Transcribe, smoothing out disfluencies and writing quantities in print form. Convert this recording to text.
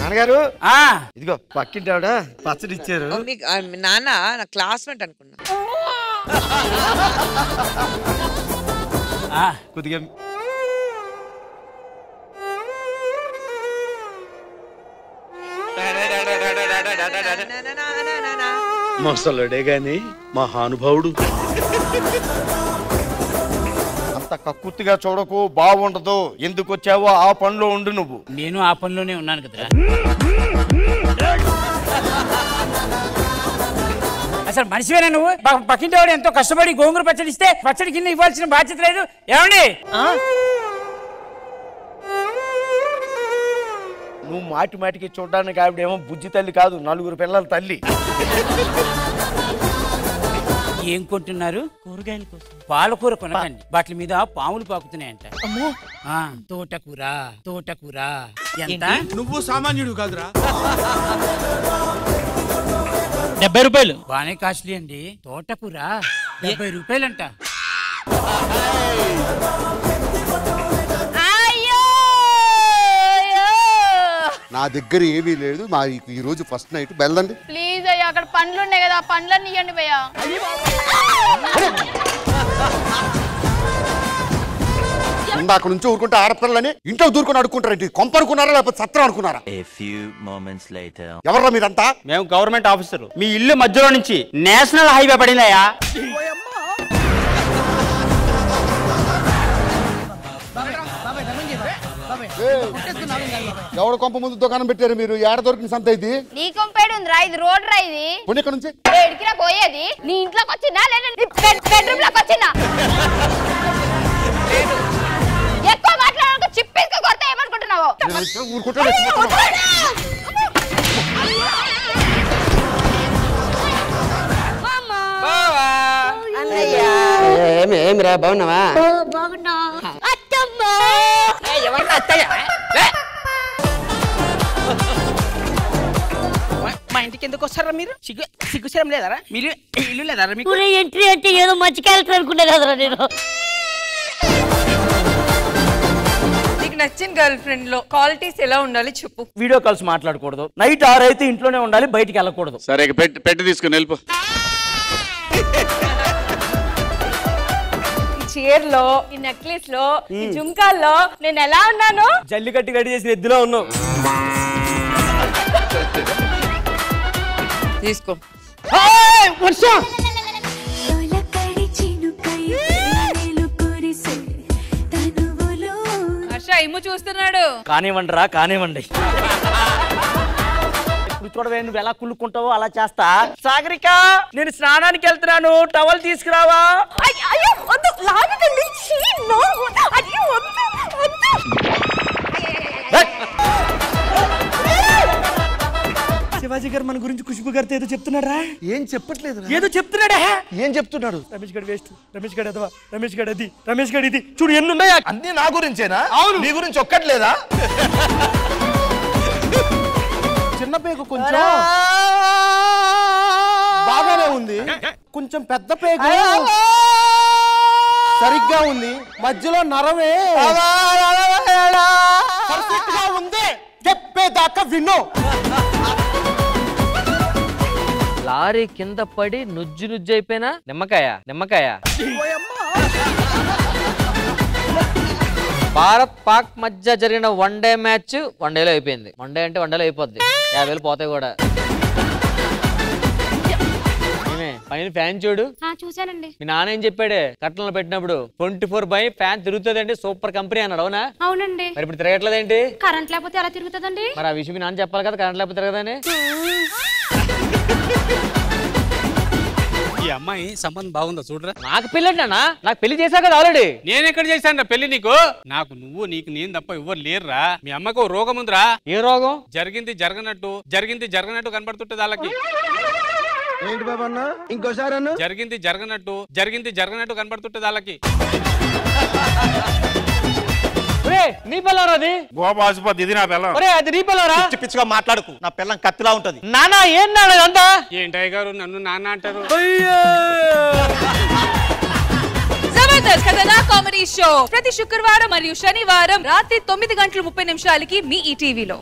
నాన్నగారు ఇదిగో పక్కింటి ఆవిడ పచ్చడి ఇచ్చారు. నాన్న నా క్లాస్మేట్ అనుకున్నా. కొద్దిగా మొసలుడే గాని మహానుభావుడు. అంత కక్కుర్తిగా చూడకు, బాగుండదు. ఎందుకు వచ్చావో ఆ పనిలో ఉండు నువ్వు. నేను ఆ పనిలోనే ఉన్నాను కదా. అసలు మనిషివేనా నువ్వు? పక్కింటి వాడు ఎంతో కష్టపడి గోంగూర పచ్చడి ఇస్తే పచ్చడి కింద ఇవ్వాల్సిన బాధ్యత లేదు. ఏమండి నువ్వు మాటి మాటికి చూడడానికి ఆవిడేమో బుజ్జి తల్లి కాదు, 4 పిల్లల తల్లి. ఏం కొంటున్నారు? కూరగాయల కోసం. పాలకూర కొనకండి, వాటి మీద పాములు పాకుతున్నాయంట. తోటకూర తోటకూర ఎంత? నువ్వు సామాన్యుడు కాదురా. 70 రూపాయలు. బానే కాస్ట్లీ అండి. తోటకూర 70 రూపాయలంట. నా దగ్గర ఏమీ లేదు. మా ఈ రోజు ఫస్ట్ నైట్ బయలుదండి. ప్లీజ్ అయ్యా, అక్కడ పండ్లు ఉన్నాయి కదా, పండ్లన్నీ ఇవ్వండి భయ్యా. అక్కడ నుంచి ఊరుకుంటే ఆడపిల్లని ఇంట్లో దూరుకొని అడుక్కుంటారేంటి? కొంప అనుకున్నారా లేకపోతే సత్రం అనుకున్నారా? ఎవర్రా మీరంతా? మేము గవర్నమెంట్ ఆఫీసర్. మీ ఇల్లు మధ్యలో నుంచి నేషనల్ హైవే పడిందయ్యా. ఎవడ కొంప ముందు దుకాణం పెట్టారు మీరు? ఏడ దొరికిన సంత ఇది? నీ కొంపేడు ఉందిరా, ఇది రోడ్ రా. ఇది ఇక్కడ నుంచి ఎడికిరా పోయేది? నీ ఇంట్లోకి వచ్చినా లేదా బెడ్రూమ్ లోకి వచ్చినా? ఎక్కువ మాట్లాడక చిప్పేసుకు కొడతా ఏమనుకుంటున్నావు? ఏమిరా బాగున్నావా? మా ఇంటికి ఎందుకు వస్తారా మీరు? సిగ్గుశరం లేదరా? మీరు ఇల్లు లేదరా మీకు? ఎంట్రీ అంటే ఏదో మంచి క్యారెక్టర్ అనుకున్నా కదరా నేను. నీకు నచ్చిన గర్ల్ ఫ్రెండ్ లో క్వాలిటీస్ ఎలా ఉండాలి చెప్పు. వీడియో కాల్స్ మాట్లాడకూడదు, నైట్ 6 అయితే ఇంట్లోనే ఉండాలి, బయటికి వెళ్ళకూడదు. సరే పెట్టి తీసుకుని వెళ్ళిపో. చీర లో, ఈ నెక్లెస్ లో, ఈ జుంకాల్లో నేను ఎలా ఉన్నాను? జల్లికట్టి రెడీ చేసి ఎద్దులో ఉన్నావు. తీసుకో. హర్ష ఇమ్ము చూస్తున్నాడు. కానివ్వండి రా, కానివ్వండి. ఇప్పుడు చూడవే, నువ్వు ఎలా కుళ్ళుకుంటావో అలా చేస్తా. సాగరిక, నేను స్నానానికి వెళ్తున్నాను, టవల్ తీసుకురావా? శివాజీ గారు మన గురించి ఖుష్బు గారితో ఏదో చెప్తున్నారా? ఏం చెప్పట్లేదు. ఏదో చెప్తున్నాడా? ఏం చెప్తున్నాడు? రమేష్ గడ్ వేస్ట్, రమేష్ గడ్ అదవా, రమేష్ గడ్ అది, రమేష్ గడ్ ఇది. చూడు ఎన్ని ఉన్నాయా? అన్ని నా గురించేనా? అవును. నీ గురించి ఒక్కట్లేదా? చిన్న పేగు కొంచెం బాగానే ఉంది, కొంచెం పెద్ద పేగు సరిగ్గా ఉంది, మధ్యలో నరమే పర్ఫెక్ట్ గా ఉంది. చెప్పేదాకా విను. లారీ కింద పడి నుజ్జు నుజ్జు అయిపోయినా నిమ్మకాయ. భారత్ పాక్ మధ్య జరిగిన 1 డే మ్యాచ్ 1 డేలో అయిపోయింది. 1 డే అంటే 1 డేలో అయిపోద్ది. 50,000 పోతాయి కూడా. పైన ఫ్యాన్ చూడు. చూసానండి. మీ నాన్న ఏం చెప్పాడే కట్టణంలో పెట్టినప్పుడు? 24/7 ఫ్యాన్ తిరుగుతుందండి, సూపర్ కంపెనీ అన్నాడు. అవునా? అవునండి. మరి ఇప్పుడు తిరగట్లేదేంటి? కరెంట్ లేకపోతే ఎలా తిరుగుతుందండి? మరి ఆ విషయం మీ నాన్న చెప్పాలి కదా, కరెంట్ లేకపోతే తిరగదని. ఈ అమ్మాయి సంబంధం బాగుందా చూడరా. నాకు పెళ్లి అంటా? నాకు పెళ్లి చేశావు కదా ఆల్రెడీ. నేను ఎక్కడ చేశాను పెళ్లి నీకు? నాకు నీకు నేను తప్ప ఎవరు లేరురా. మీ అమ్మకు రోగం ఉందిరా. ఏ రోగం? జరిగింది జరగనట్టు కనబడుతుంటది వాళ్ళకి. ఏంటి బాబన్నా? ఇంకోసారి అన్న. జరిగింది జరగనట్టు కనబడుతుంటది వాళ్ళకి. నీ పిల్లరా అది? గోపాసుపతి ఇది నా పిల్లం. అది నీ పిల్లరా? పిచ్చిగా మాట్లాడుకు, నా పిల్లం కత్తిలా ఉంటది. నానా ఏం నాన్న ఇదంతా? ఏంటయ్య గారు నన్ను నాన్న అంటారు? జబర్దస్త్ కథనా కామెడీ షో ప్రతి శుక్రవారం మరియు శనివారం రాత్రి 9:30 మీ ఈటీవీలో.